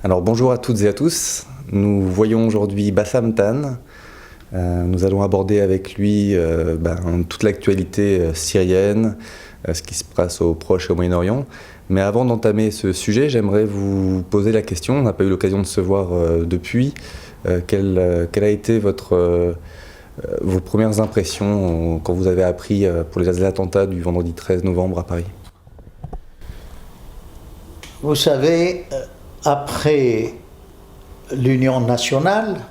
Alors bonjour à toutes et à tous, nous voyons aujourd'hui Bassam Tan. Nous allons aborder avec lui toute l'actualité syrienne, ce qui se passe au Proche et au Moyen-Orient. Mais avant d'entamer ce sujet, j'aimerais vous poser la question, on n'a pas eu l'occasion de se voir depuis, quelle a été vos premières impressions quand vous avez appris pour les attentats du vendredi 13 novembre à Paris? Vous savez, après l'union nationale,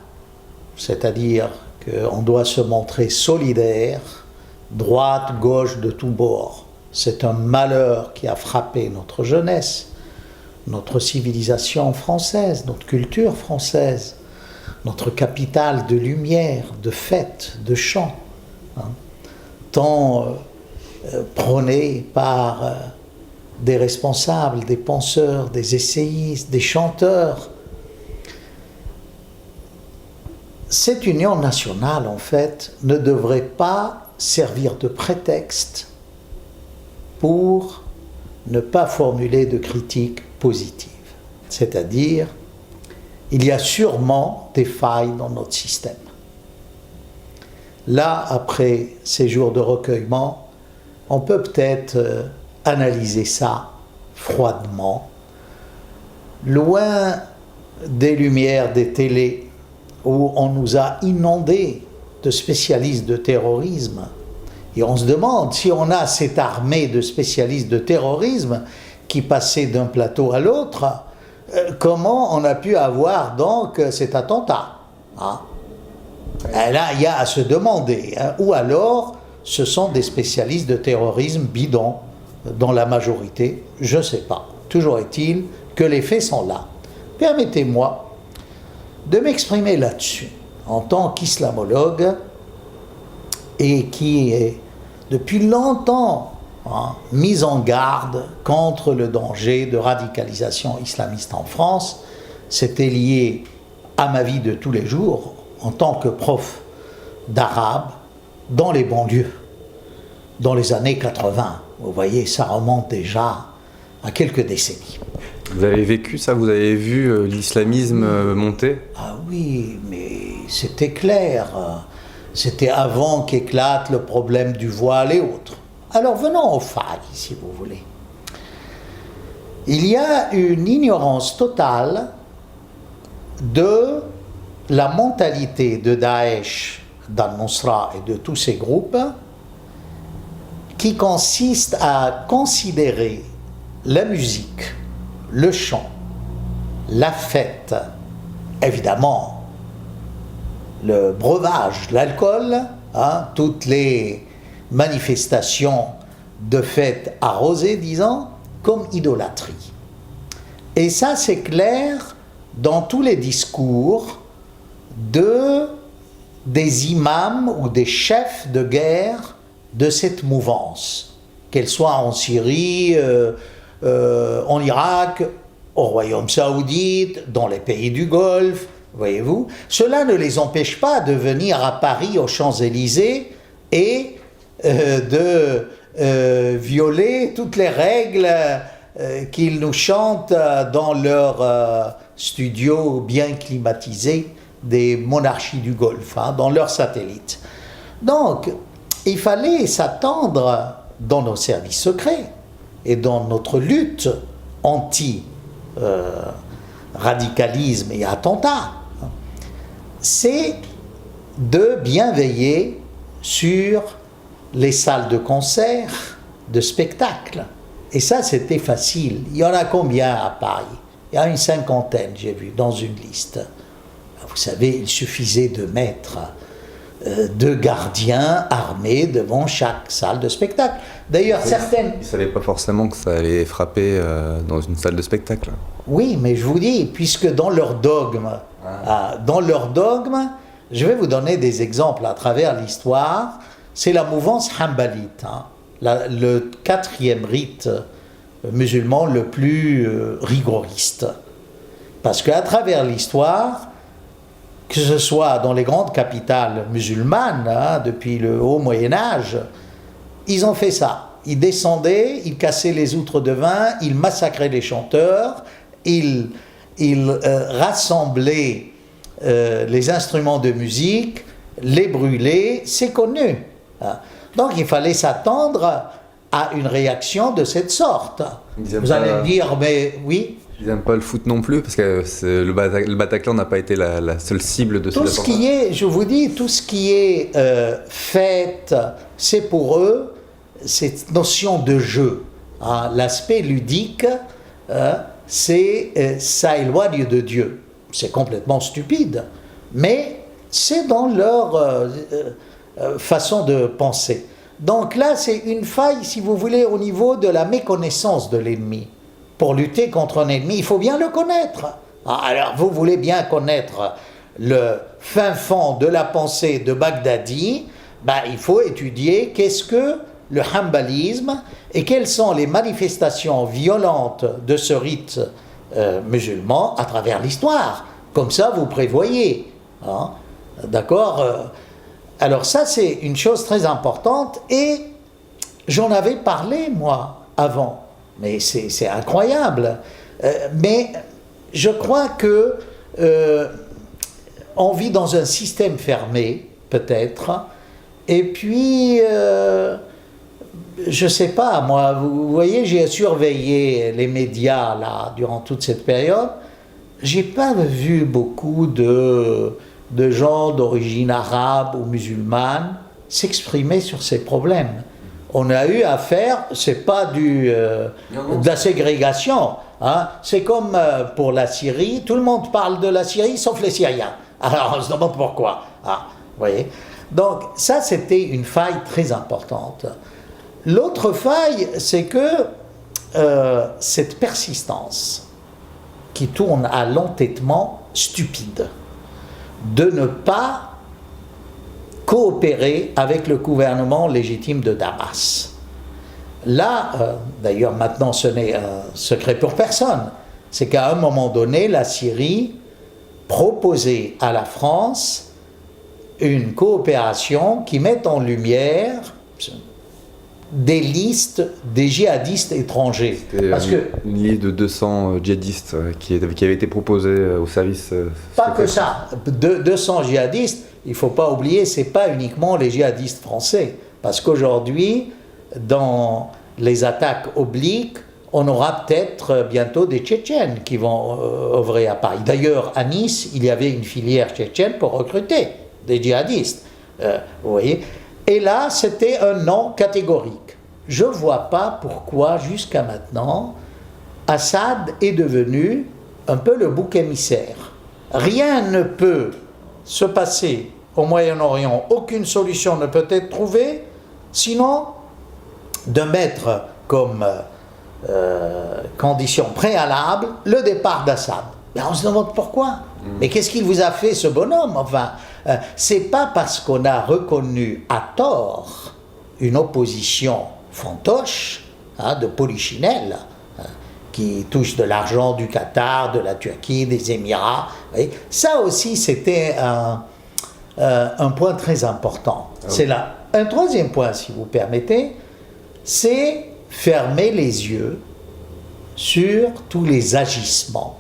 c'est-à-dire qu'on doit se montrer solidaire, droite, gauche, de tous bords. C'est un malheur qui a frappé notre jeunesse, notre civilisation française, notre culture française, notre capitale de lumière, de fêtes, de chants, tant prônée par des responsables, des penseurs, des essayistes, des chanteurs. Cette union nationale, en fait, ne devrait pas servir de prétexte pour ne pas formuler de critiques positives. C'est-à-dire, il y a sûrement des failles dans notre système. Là, après ces jours de recueillement, on peut peut-être analyser ça froidement, loin des lumières des télés où on nous a inondés de spécialistes de terrorisme. Et on se demande si on a cette armée de spécialistes de terrorisme qui passaient d'un plateau à l'autre, comment on a pu avoir donc cet attentat, Et là, il y a à se demander, ou alors ce sont des spécialistes de terrorisme bidons, dans la majorité, je ne sais pas. Toujours est-il que les faits sont là. Permettez-moi de m'exprimer là-dessus, en tant qu'islamologue, et qui est depuis longtemps mis en garde contre le danger de radicalisation islamiste en France. C'était lié à ma vie de tous les jours, en tant que prof d'arabe, dans les banlieues, dans les années 80. Vous voyez, ça remonte déjà à quelques décennies. Vous avez vécu ça? Vous avez vu l'islamisme monter? Ah oui, mais c'était clair. C'était avant qu'éclate le problème du voile et autres. Alors venons aux failles, si vous voulez. Il y a une ignorance totale de la mentalité de Daesh, d'Al-Nusra et de tous ces groupes, qui consiste à considérer la musique, le chant, la fête, évidemment, le breuvage, l'alcool, toutes les manifestations de fête arrosées, disons, comme idolâtrie. Et ça, c'est clair dans tous les discours des imams ou des chefs de guerre de cette mouvance, qu'elle soit en Syrie, en Irak, au Royaume Saoudite, dans les pays du Golfe, voyez-vous. Cela ne les empêche pas de venir à Paris, aux Champs-Élysées, et de violer toutes les règles qu'ils nous chantent dans leurs studios bien climatisés des monarchies du Golfe, dans leurs satellites. Donc, il fallait s'attendre dans nos services secrets et dans notre lutte anti-radicalisme et attentat, c'est de bien veiller sur les salles de concert, de spectacle. Et ça, c'était facile. Il y en a combien à Paris? Il y a une 50aine, j'ai vu, dans une liste. Vous savez, il suffisait de mettre 2 gardiens armés devant chaque salle de spectacle. D'ailleurs, certaines... Ils ne savaient pas forcément que ça allait frapper dans une salle de spectacle. Oui, mais je vous dis, puisque dans leur dogme, je vais vous donner des exemples à travers l'histoire, c'est la mouvance hanbalite, le 4e rite musulman le plus rigoriste. Parce qu'à travers l'histoire, que ce soit dans les grandes capitales musulmanes, depuis le haut Moyen-Âge, ils ont fait ça. Ils descendaient, ils cassaient les outres de vin, ils massacraient les chanteurs, ils il rassemblait les instruments de musique, les brûlait, c'est connu. Hein. Donc il fallait s'attendre à une réaction de cette sorte. Vous allez me dire, mais oui. Ils n'aiment pas le foot non plus, parce que le Bataclan n'a pas été la seule cible de ces attentats. Tout ce qui est, je vous dis, tout ce qui est fête, c'est pour eux cette notion de jeu. Hein. L'aspect ludique, ça éloigne de Dieu. C'est complètement stupide, mais c'est dans leur façon de penser. Donc là, c'est une faille, si vous voulez, au niveau de la méconnaissance de l'ennemi. Pour lutter contre un ennemi, il faut bien le connaître. Alors, vous voulez bien connaître le fin fond de la pensée de Baghdadi, il faut étudier qu'est-ce que le hanbalisme et quelles sont les manifestations violentes de ce rite musulman à travers l'histoire. Comme ça, vous prévoyez. Hein? D'accord? Alors ça, c'est une chose très importante et j'en avais parlé, moi, avant. Mais c'est incroyable. Mais je crois que on vit dans un système fermé, peut-être. Et puis, je ne sais pas, moi, vous voyez, j'ai surveillé les médias là, durant toute cette période. Je n'ai pas vu beaucoup de gens d'origine arabe ou musulmane s'exprimer sur ces problèmes. On a eu affaire, c'est pas de la ségrégation, hein. C'est comme pour la Syrie, tout le monde parle de la Syrie sauf les Syriens. Alors on se demande pourquoi. Ah, vous voyez. Donc ça, c'était une faille très importante. L'autre faille, c'est que cette persistance qui tourne à l'entêtement stupide de ne pas coopérer avec le gouvernement légitime de Damas. Là, d'ailleurs maintenant ce n'est un secret pour personne, c'est qu'à un moment donné, la Syrie proposait à la France une coopération qui mette en lumière des listes des djihadistes étrangers. C'était une liste de 200 djihadistes qui avait été proposée au service... Pas que ça, 200 djihadistes, il ne faut pas oublier, ce n'est pas uniquement les djihadistes français, parce qu'aujourd'hui, dans les attaques obliques, on aura peut-être bientôt des Tchétchènes qui vont œuvrer à Paris. D'ailleurs, à Nice, il y avait une filière tchétchène pour recruter des djihadistes. Vous voyez. Et là, c'était un non catégorique. Je ne vois pas pourquoi, jusqu'à maintenant, Assad est devenu un peu le bouc émissaire. Rien ne peut se passer au Moyen-Orient, aucune solution ne peut être trouvée, sinon de mettre comme condition préalable le départ d'Assad. Mais on se demande pourquoi. Mais qu'est-ce qu'il vous a fait, ce bonhomme? Enfin, c'est pas parce qu'on a reconnu à tort une opposition fantoche, de polichinelle, qui touche de l'argent du Qatar, de la Turquie, des Émirats. Ça aussi, c'était un point très important. C'est là. Un troisième point, si vous permettez, c'est fermer les yeux sur tous les agissements,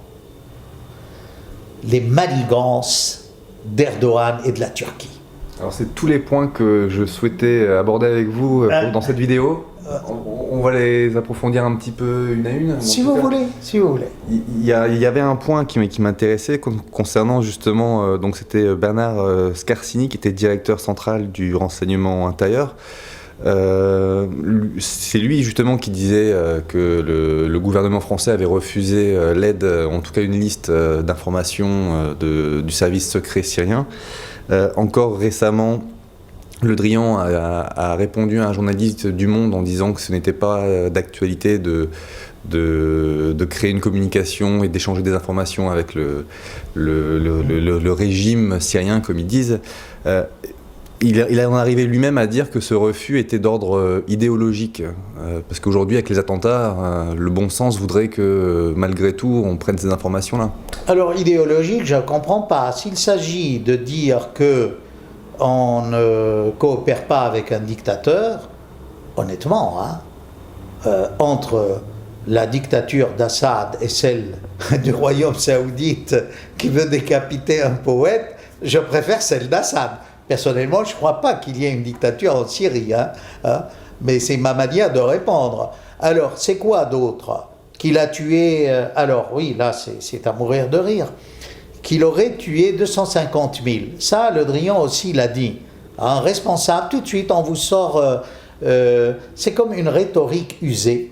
les manigances d'Erdogan et de la Turquie. Alors c'est tous les points que je souhaitais aborder avec vous dans cette vidéo. On va les approfondir un petit peu une à une. Si vous voulez, si vous voulez. Il y avait un point qui m'intéressait concernant justement, donc c'était Bernard Scarsini qui était directeur central du renseignement intérieur. C'est lui justement qui disait que le gouvernement français avait refusé l'aide, en tout cas une liste d'informations du service secret syrien. Encore récemment, Le Drian a répondu à un journaliste du Monde en disant que ce n'était pas d'actualité de créer une communication et d'échanger des informations avec le régime syrien, comme ils disent. Il en est arrivé lui-même à dire que ce refus était d'ordre idéologique, parce qu'aujourd'hui, avec les attentats, le bon sens voudrait que, malgré tout, on prenne ces informations-là. Alors, idéologique, je ne comprends pas. S'il s'agit de dire qu'on ne coopère pas avec un dictateur, honnêtement, entre la dictature d'Assad et celle du royaume saoudite qui veut décapiter un poète, je préfère celle d'Assad. Personnellement, je ne crois pas qu'il y ait une dictature en Syrie, mais c'est ma manière de répondre. Alors, c'est quoi d'autre? Qu'il a tué, alors oui, là c'est à mourir de rire, qu'il aurait tué 250 000. Ça, Le Drian aussi l'a dit. Un responsable, tout de suite, on vous sort... c'est comme une rhétorique usée,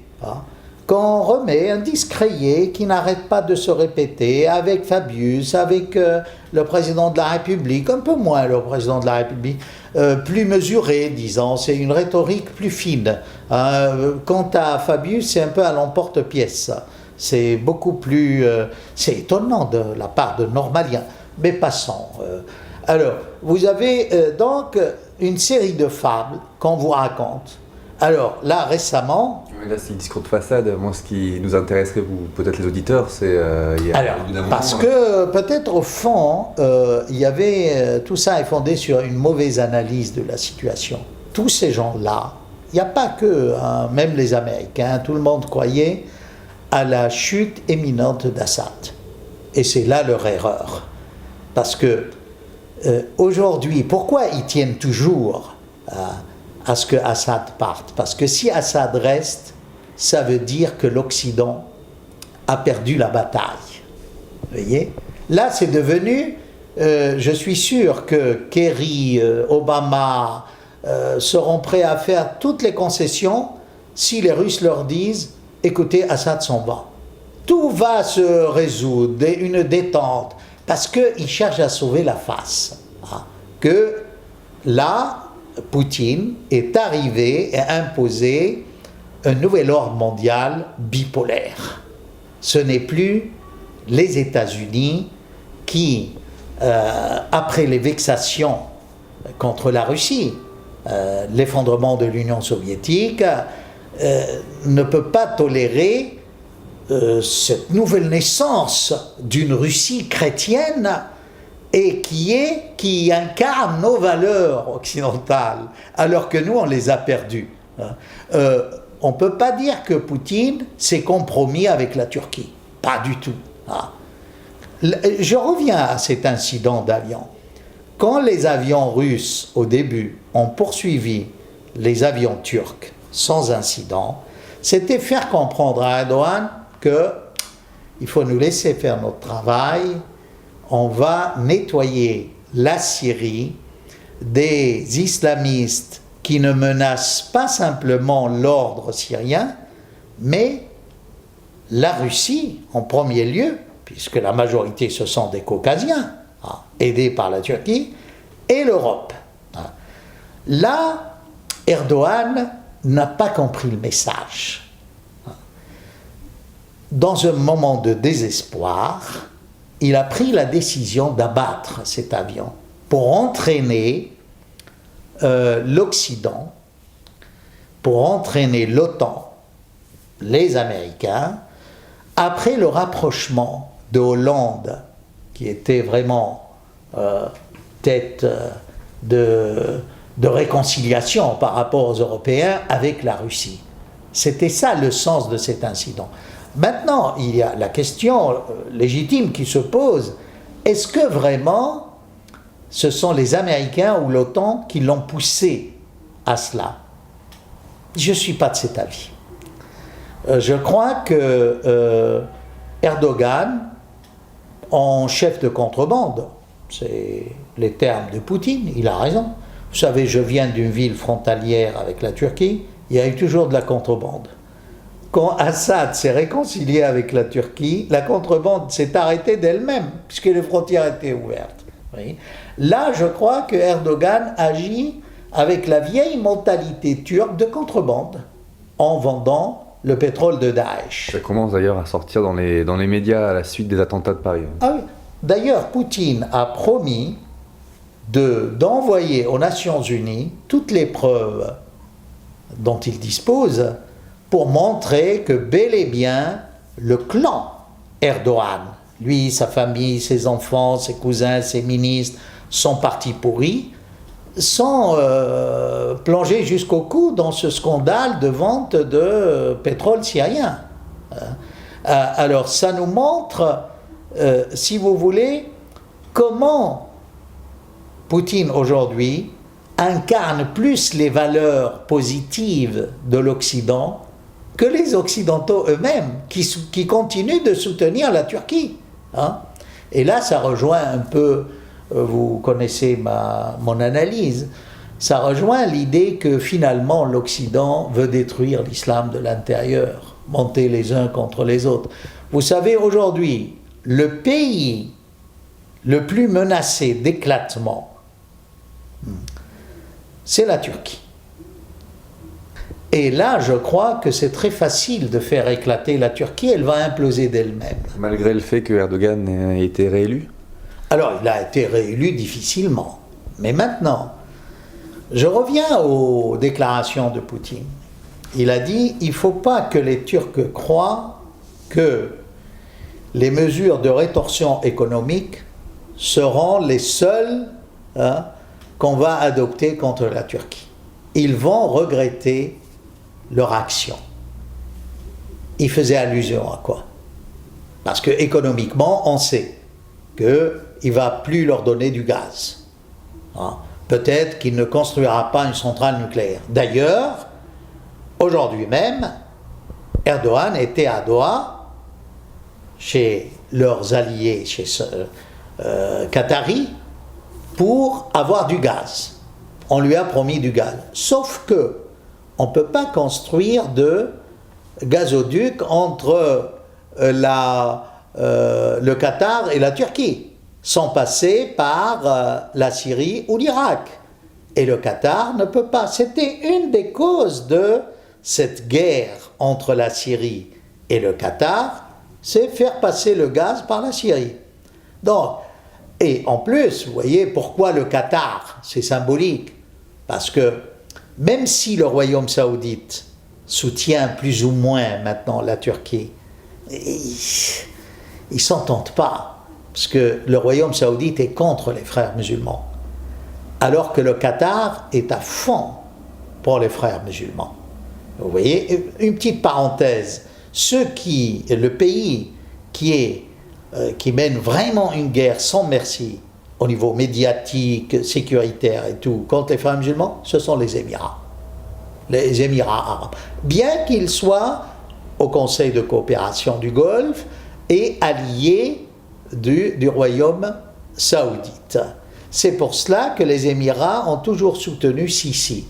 qu'on remet un discréé qui n'arrête pas de se répéter avec Fabius, avec le président de la République, un peu moins le président de la République, plus mesuré, disons, c'est une rhétorique plus fine. Quant à Fabius, c'est un peu à l'emporte-pièce. C'est beaucoup plus... c'est étonnant de la part de Normalien, mais passons. Alors, vous avez donc une série de fables qu'on vous raconte. Alors, là, récemment... Là, c'est le discours de façade. Moi, ce qui nous intéresserait, peut-être les auditeurs, c'est... parce que peut-être au fond, il y avait... tout ça est fondé sur une mauvaise analyse de la situation. Tous ces gens-là, il n'y a pas que, même les Américains, tout le monde croyait à la chute imminente d'Assad. Et c'est là leur erreur. Parce que aujourd'hui, pourquoi ils tiennent toujours à ce que Assad parte? Parce que si Assad reste, ça veut dire que l'Occident a perdu la bataille. Vous voyez? Là, c'est devenu, je suis sûr que Kerry, Obama seront prêts à faire toutes les concessions si les Russes leur disent « écoutez, Assad s'en va ». Tout va se résoudre, une détente, parce qu'ils cherchent à sauver la face. Que là, Poutine est arrivé et a imposé un nouvel ordre mondial bipolaire. Ce n'est plus les États-Unis qui, après les vexations contre la Russie, l'effondrement de l'Union soviétique, ne peut pas tolérer cette nouvelle naissance d'une Russie chrétienne et qui incarne nos valeurs occidentales, alors que nous, on les a perdues. On ne peut pas dire que Poutine s'est compromis avec la Turquie. Pas du tout. Je reviens à cet incident d'Alian. Quand les avions russes, au début, ont poursuivi les avions turcs sans incident, c'était faire comprendre à Erdogan qu'il faut nous laisser faire notre travail, on va nettoyer la Syrie des islamistes qui ne menacent pas simplement l'ordre syrien, mais la Russie en premier lieu, puisque la majorité ce sont des Caucasiens, aidés par la Turquie, et l'Europe. Là, Erdogan n'a pas compris le message. Dans un moment de désespoir, il a pris la décision d'abattre cet avion pour entraîner l'Occident, pour entraîner l'OTAN, les Américains, après le rapprochement de Hollande, qui était vraiment tête de réconciliation par rapport aux Européens avec la Russie. C'était ça le sens de cet incident. Maintenant, il y a la question légitime qui se pose, est-ce que vraiment ce sont les Américains ou l'OTAN qui l'ont poussé à cela? Je ne suis pas de cet avis. Je crois que Erdogan, en chef de contrebande, c'est les termes de Poutine, il a raison. Vous savez, je viens d'une ville frontalière avec la Turquie, il y a eu toujours de la contrebande. Quand Assad s'est réconcilié avec la Turquie, la contrebande s'est arrêtée d'elle-même, puisque les frontières étaient ouvertes. Oui. Là, je crois que Erdogan agit avec la vieille mentalité turque de contrebande, en vendant le pétrole de Daesh. Ça commence d'ailleurs à sortir dans les médias à la suite des attentats de Paris. Ah oui. D'ailleurs, Poutine a promis d'envoyer aux Nations Unies toutes les preuves dont il dispose pour montrer que bel et bien le clan Erdogan, lui, sa famille, ses enfants, ses cousins, ses ministres, son parti pourri, sont plongés jusqu'au cou dans ce scandale de vente de pétrole syrien. Alors ça nous montre, si vous voulez, comment Poutine aujourd'hui incarne plus les valeurs positives de l'Occident que les Occidentaux eux-mêmes, qui continuent de soutenir la Turquie. Hein. Et là, ça rejoint un peu, vous connaissez mon analyse, ça rejoint l'idée que finalement l'Occident veut détruire l'islam de l'intérieur, monter les uns contre les autres. Vous savez, aujourd'hui, le pays le plus menacé d'éclatement, c'est la Turquie. Et là, je crois que c'est très facile de faire éclater la Turquie, elle va imploser d'elle-même. Malgré le fait que Erdogan ait été réélu? Alors, il a été réélu difficilement. Mais maintenant, je reviens aux déclarations de Poutine. Il a dit, il ne faut pas que les Turcs croient que les mesures de rétorsion économique seront les seules qu'on va adopter contre la Turquie. Ils vont regretter leur action. Il faisait allusion à quoi? Parce que économiquement, on sait qu'il ne va plus leur donner du gaz. Hein? Peut-être qu'il ne construira pas une centrale nucléaire. D'ailleurs, aujourd'hui même, Erdogan était à Doha, chez leurs alliés, chez Qataris, pour avoir du gaz. On lui a promis du gaz. Sauf que on ne peut pas construire de gazoduc entre le Qatar et la Turquie, sans passer par la Syrie ou l'Irak. Et le Qatar ne peut pas. C'était une des causes de cette guerre entre la Syrie et le Qatar, c'est faire passer le gaz par la Syrie. Donc, et en plus, vous voyez, pourquoi le Qatar? C'est symbolique. Parce que même si le Royaume saoudite soutient plus ou moins maintenant la Turquie, ils ne s'entendent pas. Parce que le Royaume saoudite est contre les frères musulmans. Alors que le Qatar est à fond pour les frères musulmans. Vous voyez, une petite parenthèse. Le pays qui mène vraiment une guerre sans merci, au niveau médiatique, sécuritaire et tout, contre les frères musulmans, ce sont les Émirats arabes. Bien qu'ils soient au Conseil de coopération du Golfe et alliés du Royaume saoudite. C'est pour cela que les Émirats ont toujours soutenu Sisi,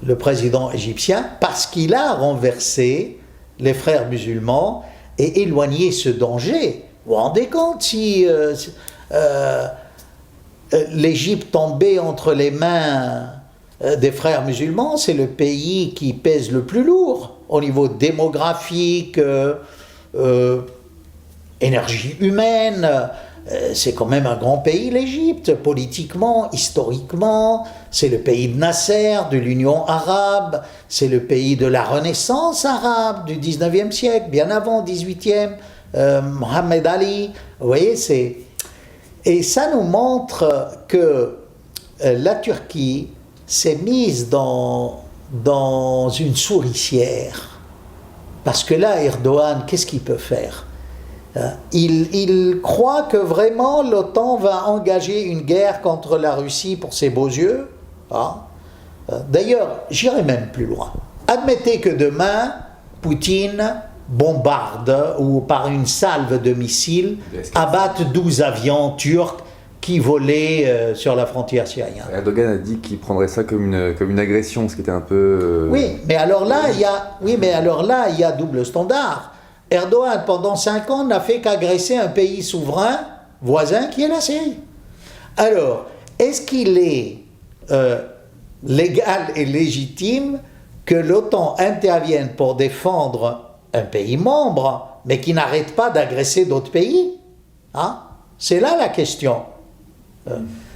le président égyptien, parce qu'il a renversé les frères musulmans et éloigné ce danger. Vous vous rendez compte si l'Égypte tombait entre les mains des frères musulmans, c'est le pays qui pèse le plus lourd au niveau démographique, énergie humaine. C'est quand même un grand pays, l'Égypte, politiquement, historiquement. C'est le pays de Nasser, de l'Union arabe. C'est le pays de la Renaissance arabe du 19e siècle, bien avant, 18e, Mohamed Ali. Vous voyez, et ça nous montre que la Turquie s'est mise dans une souricière. Parce que là, Erdogan, qu'est-ce qu'il peut faire? Il croit que vraiment l'OTAN va engager une guerre contre la Russie pour ses beaux yeux. D'ailleurs, j'irai même plus loin. Admettez que demain, Poutine bombarde ou par une salve de missiles abatte 12 avions turcs qui volaient sur la frontière syrienne. Erdogan a dit qu'il prendrait ça comme une agression, ce qui était un peu... Oui, mais alors là, il y a double standard. Erdogan, pendant 5 ans, n'a fait qu'agresser un pays souverain, voisin, qui est la Syrie. Alors, est-ce qu'il est légal et légitime que l'OTAN intervienne pour défendre un pays membre, mais qui n'arrête pas d'agresser d'autres pays? C'est là la question.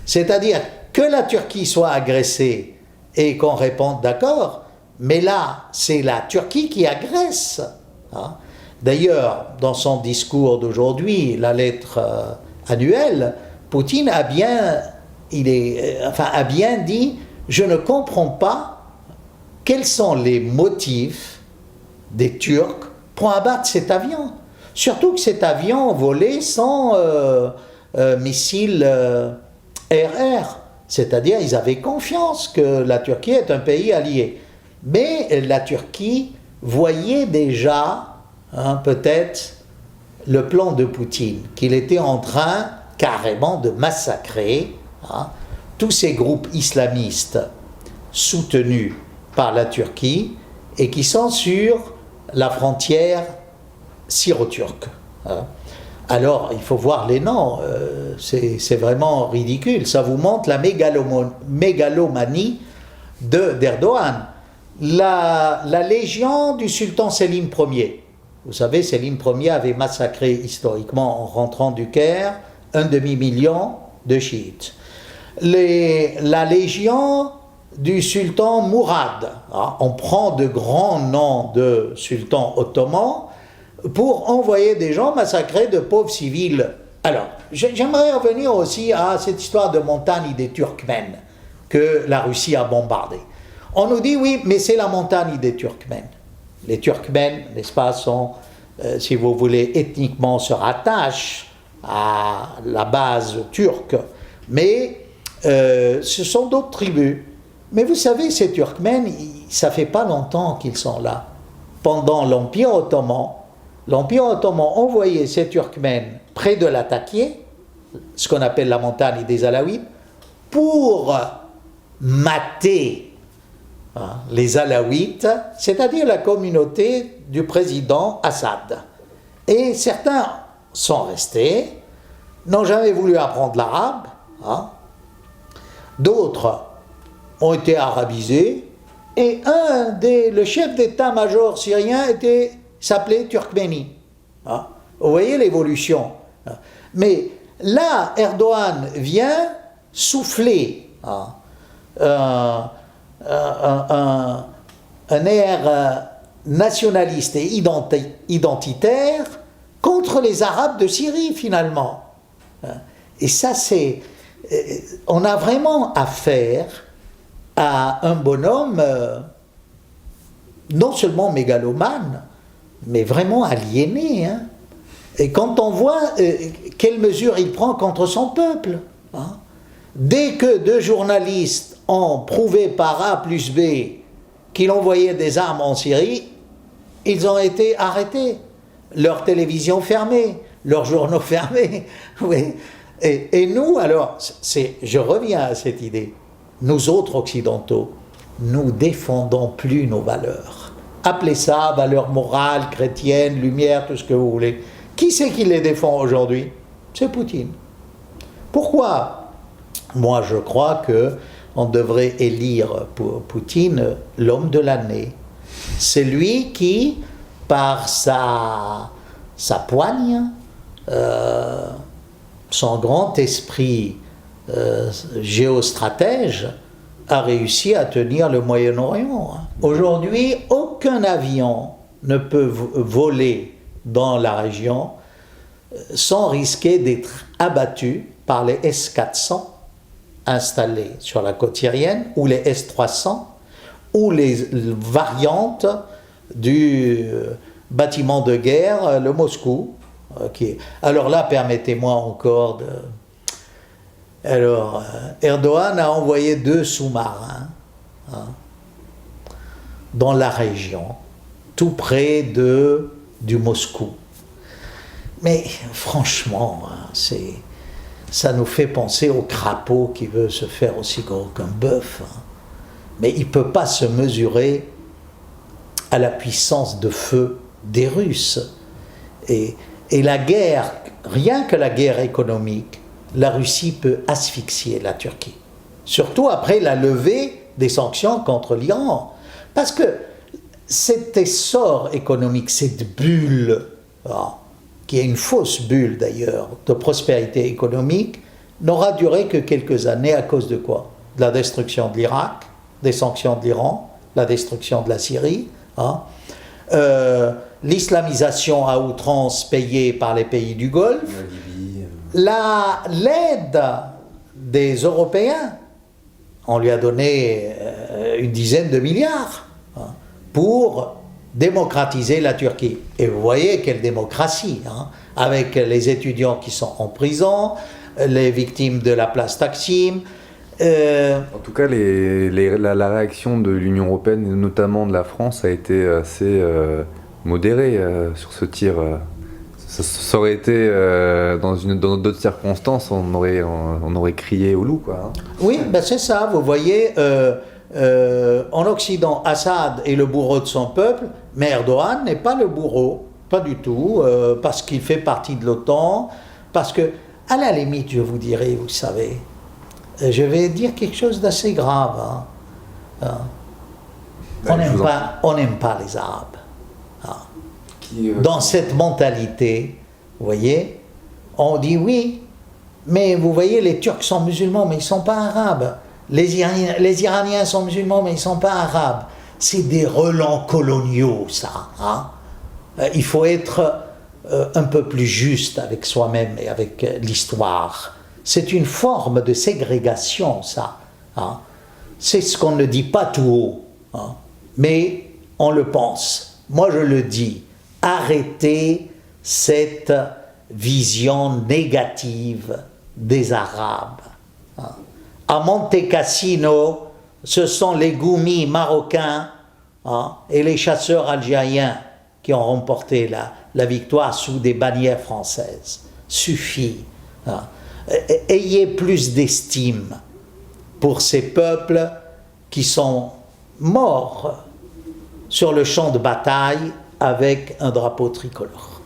C'est-à-dire que la Turquie soit agressée et qu'on réponde d'accord, mais là, c'est la Turquie qui agresse. D'ailleurs, dans son discours d'aujourd'hui, la lettre annuelle, Poutine a bien dit « Je ne comprends pas quels sont les motifs des Turcs pour abattre cet avion. Surtout que cet avion volait sans missiles RR. C'est-à-dire, ils avaient confiance que la Turquie est un pays allié. Mais la Turquie voyait déjà, peut-être, le plan de Poutine, qu'il était en train carrément de massacrer tous ces groupes islamistes soutenus par la Turquie et qui sont sur la frontière syro-turque. Alors, il faut voir les noms, c'est vraiment ridicule. Ça vous montre la mégalomanie d'Erdogan. La légion du sultan Selim Ier. Vous savez, Selim Ier avait massacré historiquement, en rentrant du Caire, 1 demi-million de chiites. La légion du sultan Mourad. On prend de grands noms de sultans ottomans pour envoyer des gens massacrer de pauvres civils. Alors, j'aimerais revenir aussi à cette histoire de montagne des Turkmènes que la Russie a bombardée. On nous dit, oui, mais c'est la montagne des Turkmènes. Les Turkmènes, n'est-ce pas, sont, si vous voulez, ethniquement se rattachent à la base turque, mais ce sont d'autres tribus. Mais vous savez, ces Turkmènes, ça fait pas longtemps qu'ils sont là. Pendant l'Empire ottoman envoyait ces Turkmènes près de Latakia, ce qu'on appelle la montagne des Alaouites, pour mater les Alaouites, c'est-à-dire la communauté du président Assad. Et certains sont restés, n'ont jamais voulu apprendre l'arabe, d'autres ont été arabisés, et le chef d'état-major syrien s'appelait Turkméni. Vous voyez l'évolution. Mais là, Erdogan vient souffler un air nationaliste et identitaire contre les Arabes de Syrie, finalement. Et ça, on a vraiment affaire à un bonhomme non seulement mégalomane, mais vraiment aliéné. Et quand on voit quelles mesures il prend contre son peuple, dès que 2 journalistes ont prouvé par A plus B qu'il envoyait des armes en Syrie, ils ont été arrêtés, leur télévision fermée, leurs journaux fermés. Oui. Et nous, alors, je reviens à cette idée, nous autres occidentaux, nous défendons plus nos valeurs. Appelez ça valeurs morales, chrétiennes, lumière, tout ce que vous voulez. Qui c'est qui les défend aujourd'hui? C'est Poutine. Pourquoi? Moi, je crois qu'on devrait élire pour Poutine l'homme de l'année. C'est lui qui, par sa poigne, son grand esprit géostratège, a réussi à tenir le Moyen-Orient. Aujourd'hui, aucun avion ne peut voler dans la région sans risquer d'être abattu par les S-400 installés sur la côte syrienne, ou les S-300, ou les variantes du bâtiment de guerre, le Moscou. Alors là, permettez-moi encore de... Alors, Erdogan a envoyé 2 sous-marins dans la région, tout près du Moscou. Mais franchement, ça nous fait penser au crapaud qui veut se faire aussi gros qu'un bœuf. Mais il ne peut pas se mesurer à la puissance de feu des Russes. Et la guerre, rien que la guerre économique, la Russie peut asphyxier la Turquie. Surtout après la levée des sanctions contre l'Iran. Parce que cet essor économique, cette bulle, qui est une fausse bulle d'ailleurs, de prospérité économique, n'aura duré que quelques années à cause de quoi? De la destruction de l'Irak, des sanctions de l'Iran, la destruction de la Syrie, l'islamisation à outrance payée par les pays du Golfe, l'aide des Européens. On lui a donné une dizaine de milliards pour démocratiser la Turquie. Et vous voyez quelle démocratie, hein, avec les étudiants qui sont en prison, les victimes de la place Taksim. En tout cas, la réaction de l'Union européenne, et notamment de la France, a été assez modérée sur ce tir. Ça aurait été dans d'autres circonstances, on aurait crié au loup, quoi. Hein. Oui, ben c'est ça. Vous voyez, en Occident, Assad est le bourreau de son peuple, mais Erdogan n'est pas le bourreau, pas du tout, parce qu'il fait partie de l'OTAN, parce que, à la limite, je vous dirais, vous savez, je vais dire quelque chose d'assez grave. Hein. On n'aime pas les Arabes. Hein. Dans cette mentalité, vous voyez, on dit oui, mais vous voyez, les Turcs sont musulmans, mais ils ne sont pas arabes. Les Iraniens sont musulmans, mais ils ne sont pas arabes. C'est des relents coloniaux, ça. Hein. Il faut être un peu plus juste avec soi-même et avec l'histoire. C'est une forme de ségrégation, ça. Hein. C'est ce qu'on ne dit pas tout haut, hein, mais on le pense. Moi, je le dis. Arrêtez cette vision négative des Arabes. Hein. À Monte Cassino, ce sont les goumis marocains, hein, et les chasseurs algériens qui ont remporté la victoire sous des bannières françaises. Suffit. Hein. Ayez plus d'estime pour ces peuples qui sont morts sur le champ de bataille avec un drapeau tricolore.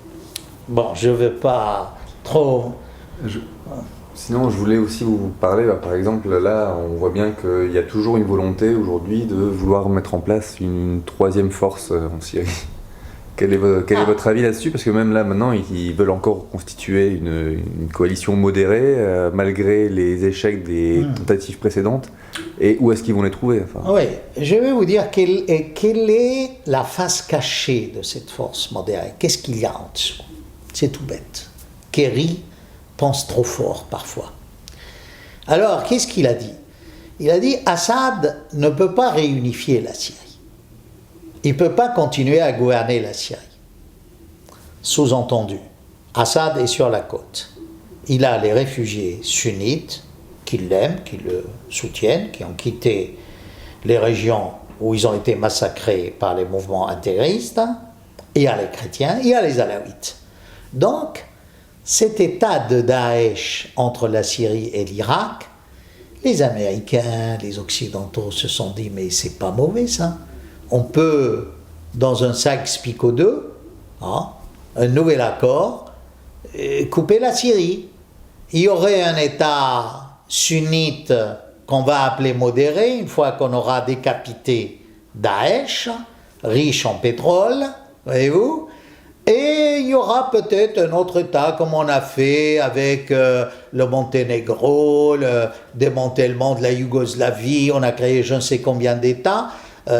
Bon, je ne veux pas trop... Sinon, je voulais aussi vous parler, par exemple, là, on voit bien qu'il y a toujours une volonté aujourd'hui de vouloir mettre en place une troisième force en Syrie. Quel est votre avis là-dessus? Parce que même là, maintenant, ils veulent encore constituer une coalition modérée, malgré les échecs des tentatives précédentes. Et où est-ce qu'ils vont les trouver? Oui, je vais vous dire quelle est la face cachée de cette force modérée. Qu'est-ce qu'il y a en dessous? C'est tout bête. Kerry pense trop fort parfois. Alors, qu'est-ce qu'il a dit? Il a dit Assad ne peut pas réunifier la Syrie. Il ne peut pas continuer à gouverner la Syrie. Sous-entendu, Assad est sur la côte. Il a les réfugiés sunnites qui l'aiment, qui le soutiennent, qui ont quitté les régions où ils ont été massacrés par les mouvements intégristes. Il y a les chrétiens, il y a les alaouites. Donc, cet état de Daesh entre la Syrie et l'Irak, les Américains, les Occidentaux se sont dit, mais c'est pas mauvais ça. On peut, dans un Sykes-Picot 2, hein, un nouvel accord, couper la Syrie. Il y aurait un État sunnite qu'on va appeler modéré, une fois qu'on aura décapité Daesh, riche en pétrole, voyez-vous, et il y aura peut-être un autre État, comme on a fait avec le Monténégro, le démantèlement de la Yougoslavie, on a créé je ne sais combien d'États.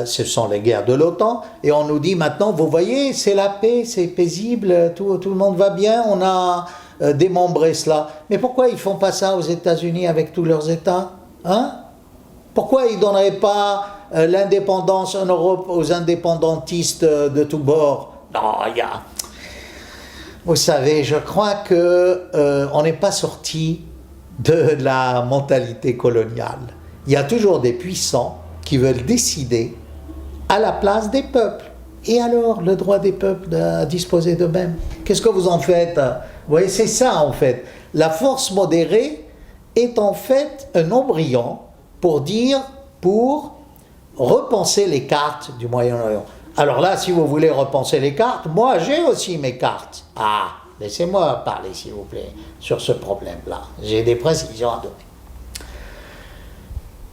Ce sont les guerres de l'OTAN, et on nous dit maintenant, vous voyez, c'est la paix, c'est paisible, tout le monde va bien, on a démembré cela. Mais pourquoi ils ne font pas ça aux États-Unis avec tous leurs États, hein? Pourquoi ils ne donneraient pas l'indépendance en Europe aux indépendantistes de tous bords? Non, vous savez, je crois qu'on n'est pas sorti de la mentalité coloniale. Il y a toujours des puissants qui veulent décider à la place des peuples. Et alors, le droit des peuples à disposer d'eux-mêmes, qu'est-ce que vous en faites? Vous voyez, c'est ça en fait. La force modérée est en fait un embryon pour repenser les cartes du Moyen-Orient. Alors là, si vous voulez repenser les cartes, moi j'ai aussi mes cartes. Ah, laissez-moi parler s'il vous plaît sur ce problème-là. J'ai des précisions à donner.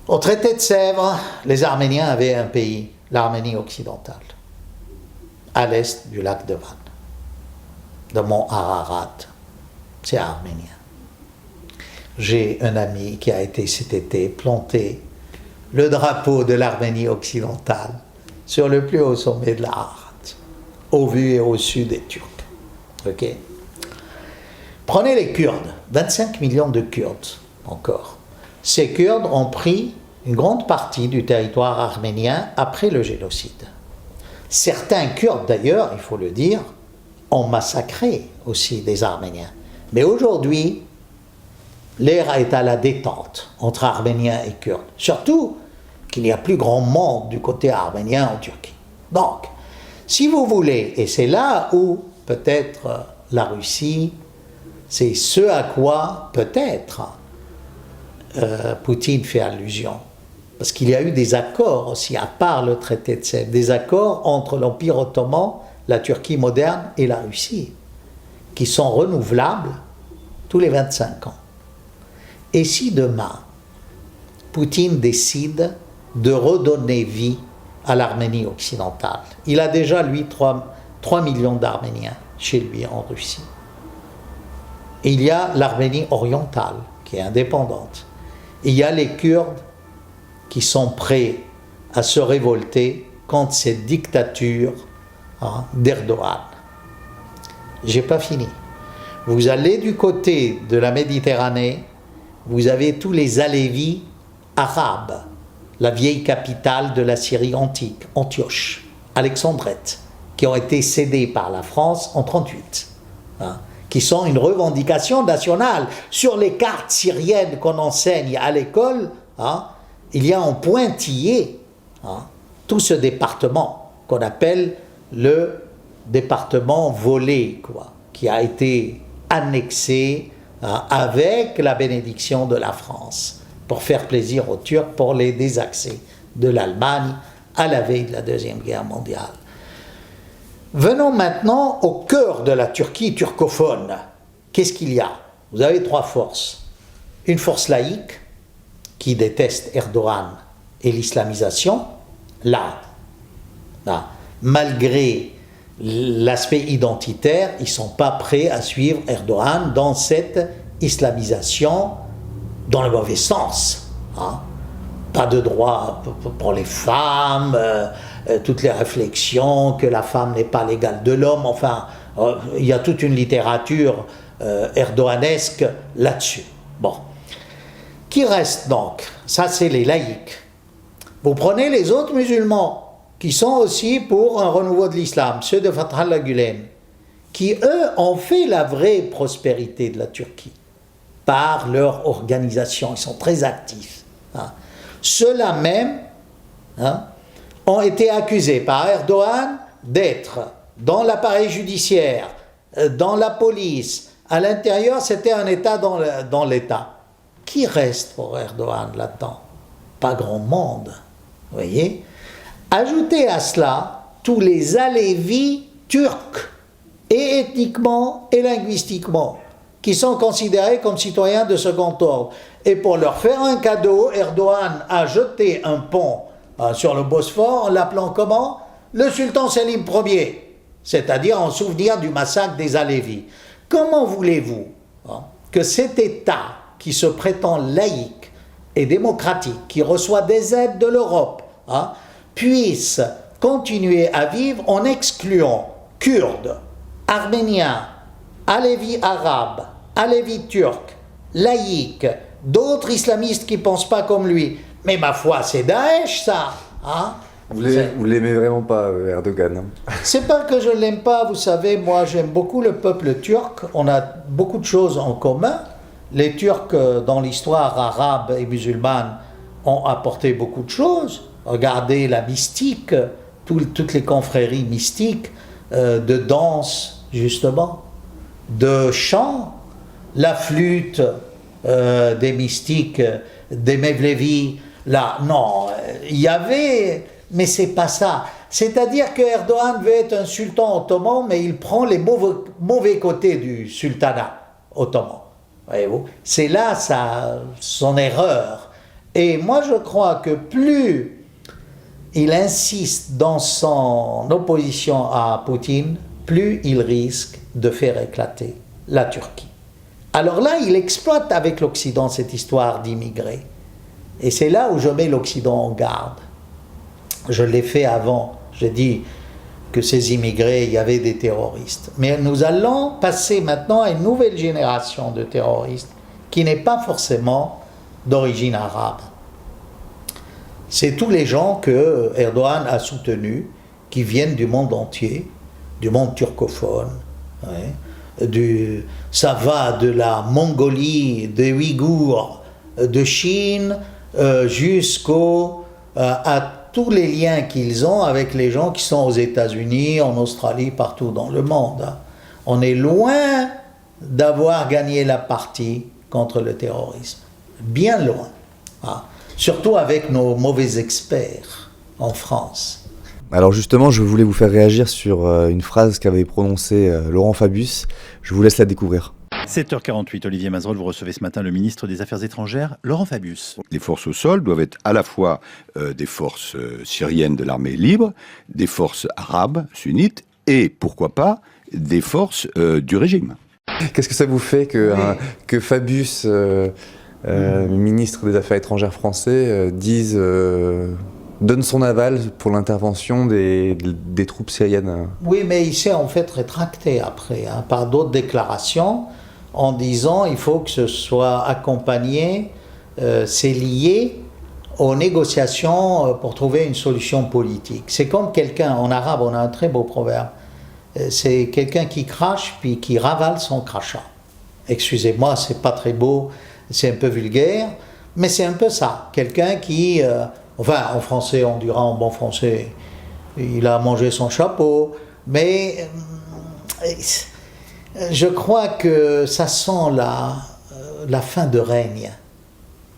Au traité de Sèvres, les Arméniens avaient un pays, l'Arménie occidentale, à l'est du lac de Van, de mont Ararat. C'est arménien. J'ai un ami qui a été cet été planter le drapeau de l'Arménie occidentale sur le plus haut sommet de l'Ararat, au vu et au sud des Turcs. Ok. Prenez les Kurdes, 25 millions de Kurdes encore. Ces Kurdes ont pris une grande partie du territoire arménien après le génocide. Certains Kurdes, d'ailleurs, il faut le dire, ont massacré aussi des Arméniens. Mais aujourd'hui, l'ère est à la détente entre Arméniens et Kurdes. Surtout qu'il n'y a plus grand monde du côté arménien en Turquie. Donc, si vous voulez, et c'est là où peut-être la Russie, c'est ce à quoi peut-être Poutine fait allusion. Parce qu'il y a eu des accords aussi, à part le traité de Sèvres, des accords entre l'Empire ottoman, la Turquie moderne et la Russie, qui sont renouvelables tous les 25 ans. Et si demain, Poutine décide de redonner vie à l'Arménie occidentale, il a déjà, lui, 3 millions d'Arméniens chez lui en Russie. Et il y a l'Arménie orientale, qui est indépendante. Et il y a les Kurdes qui sont prêts à se révolter contre cette dictature d'Erdogan. J'ai pas fini. Vous allez du côté de la Méditerranée, vous avez tous les Alévis arabes, la vieille capitale de la Syrie antique, Antioche, Alexandrette, qui ont été cédés par la France en 1938, qui sont une revendication nationale. Sur les cartes syriennes qu'on enseigne à l'école, il y a en pointillé tout ce département qu'on appelle le département volé, qui a été annexé avec la bénédiction de la France pour faire plaisir aux Turcs, pour les désaxer de l'Allemagne à la veille de la Deuxième Guerre mondiale. Venons maintenant au cœur de la Turquie turcophone. Qu'est-ce qu'il y a? Vous avez 3 forces. Une force laïque qui déteste Erdogan et l'islamisation, là, malgré l'aspect identitaire, ils ne sont pas prêts à suivre Erdogan dans cette islamisation dans le mauvais sens. Pas de droit pour les femmes, toutes les réflexions que la femme n'est pas l'égale de l'homme, enfin, il y a toute une littérature erdoganesque là-dessus. Bon. Qui reste donc? Ça, c'est les laïcs. Vous prenez les autres musulmans, qui sont aussi pour un renouveau de l'islam, ceux de Fethullah Gülen, qui, eux, ont fait la vraie prospérité de la Turquie par leur organisation. Ils sont très actifs. Ceux-là même ont été accusés par Erdogan d'être dans l'appareil judiciaire, dans la police. À l'intérieur, c'était un État dans l'État. Qui reste pour Erdogan là-dedans? Pas grand monde. Vous voyez? Ajoutez à cela tous les Alévis turcs, et ethniquement et linguistiquement, qui sont considérés comme citoyens de second ordre. Et pour leur faire un cadeau, Erdogan a jeté un pont sur le Bosphore en l'appelant comment? Le sultan Selim Ier, c'est-à-dire en souvenir du massacre des Alévis. Comment voulez-vous que cet État qui se prétend laïque et démocratique, qui reçoit des aides de l'Europe, puisse continuer à vivre en excluant Kurdes, Arméniens, Alévis arabes, Alévis turcs, laïcs, d'autres islamistes qui ne pensent pas comme lui? Mais ma foi, c'est Daesh, ça. Vous l'aimez vraiment pas, Erdogan? C'est pas que je ne l'aime pas, vous savez, moi j'aime beaucoup le peuple turc, on a beaucoup de choses en commun. Les Turcs, dans l'histoire arabe et musulmane, ont apporté beaucoup de choses. Regardez la mystique, toutes les confréries mystiques, de danse, justement, de chant, la flûte des mystiques, des Mevlevi. Là, non, il y avait, mais c'est pas ça. C'est-à-dire que Erdogan veut être un sultan ottoman, mais il prend les mauvais côtés du sultanat ottoman. Voyez-vous, c'est là son erreur. Et moi, je crois que plus il insiste dans son opposition à Poutine, plus il risque de faire éclater la Turquie. Alors là, il exploite avec l'Occident cette histoire d'immigrés. Et c'est là où je mets l'Occident en garde. Je l'ai fait avant. J'ai dit que ces immigrés, il y avait des terroristes. Mais nous allons passer maintenant à une nouvelle génération de terroristes qui n'est pas forcément d'origine arabe. C'est tous les gens que Erdogan a soutenus qui viennent du monde entier, du monde turcophone. Ça va de la Mongolie, des Ouïghours, de Chine, à tous les liens qu'ils ont avec les gens qui sont aux États-Unis, en Australie, partout dans le monde. On est loin d'avoir gagné la partie contre le terrorisme. Bien loin. Surtout avec nos mauvais experts en France. Alors justement, je voulais vous faire réagir sur une phrase qu'avait prononcée Laurent Fabius. Je vous laisse la découvrir. 7h48, Olivier Mazerolle, vous recevez ce matin le ministre des Affaires étrangères, Laurent Fabius. Les forces au sol doivent être à la fois des forces syriennes de l'armée libre, des forces arabes, sunnites, et pourquoi pas, des forces du régime. Qu'est-ce que ça vous fait que Fabius, ministre des Affaires étrangères français, donne son aval pour l'intervention des troupes syriennes? Oui, mais il s'est en fait rétracté après, par d'autres déclarations, en disant il faut que ce soit accompagné, c'est lié aux négociations pour trouver une solution politique. C'est comme quelqu'un, en arabe on a un très beau proverbe, c'est quelqu'un qui crache puis qui ravale son crachat. Excusez-moi, c'est pas très beau, c'est un peu vulgaire, mais c'est un peu ça. Quelqu'un qui, enfin en français on dira en bon français, il a mangé son chapeau, mais je crois que ça sent la fin de règne.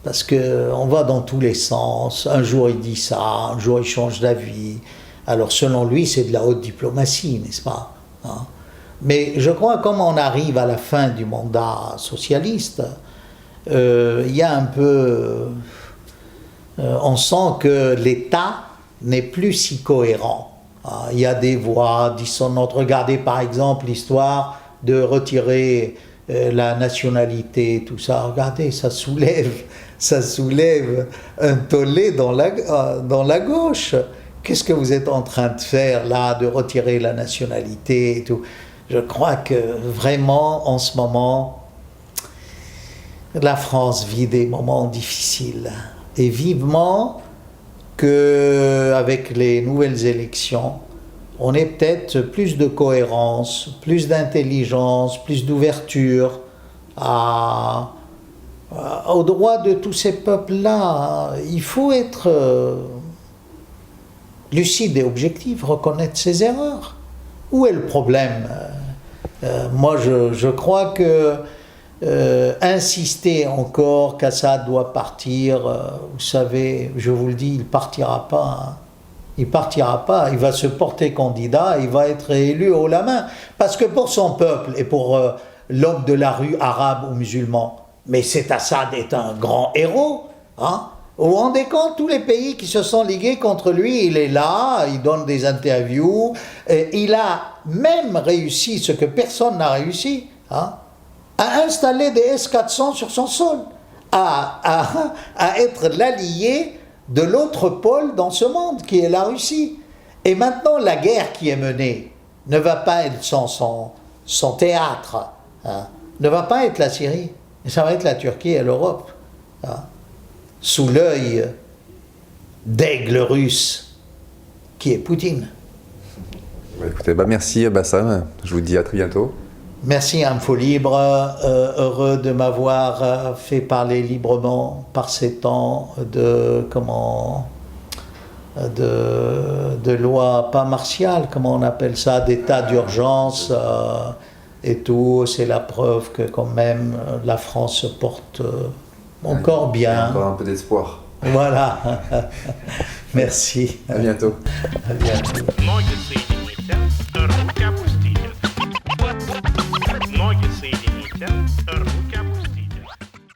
Parce qu'on va dans tous les sens. Un jour il dit ça, un jour il change d'avis. Alors selon lui, c'est de la haute diplomatie, n'est-ce pas? Mais je crois que comme on arrive à la fin du mandat socialiste, il y a un peu... on sent que l'État n'est plus si cohérent. Il y a des voix dissonantes. Regardez par exemple l'histoire de retirer la nationalité, tout ça. Regardez, ça soulève un tollé dans la gauche. Qu'est-ce que vous êtes en train de faire là, de retirer la nationalité et tout? Je crois que vraiment, en ce moment, la France vit des moments difficiles. Et vivement qu'avec les nouvelles élections, on ait peut-être plus de cohérence, plus d'intelligence, plus d'ouverture aux droits de tous ces peuples-là. Il faut être lucide et objectif, reconnaître ses erreurs. Où est le problème? Moi, je crois que insister encore qu'Assad doit partir, vous savez, je vous le dis, il ne partira pas. Il ne partira pas, il va se porter candidat, il va être élu haut la main. Parce que pour son peuple et pour l'homme de la rue arabe ou musulman, mais cet Assad est un grand héros. Vous vous rendez compte, tous les pays qui se sont ligués contre lui, il est là, il donne des interviews, il a même réussi ce que personne n'a réussi, à installer des S-400 sur son sol, à être l'allié de l'autre pôle dans ce monde, qui est la Russie. Et maintenant, la guerre qui est menée ne va pas être son théâtre, ne va pas être la Syrie, mais ça va être la Turquie et l'Europe, sous l'œil d'aigle russe qui est Poutine. Écoutez, merci Bassam, je vous dis à très bientôt. Merci Info Libre, heureux de m'avoir fait parler librement par ces temps de loi, pas martiale, comment on appelle ça, d'état d'urgence et tout. C'est la preuve que quand même la France se porte encore bien. Il y a encore un peu d'espoir. Voilà. Merci. À bientôt. À bientôt.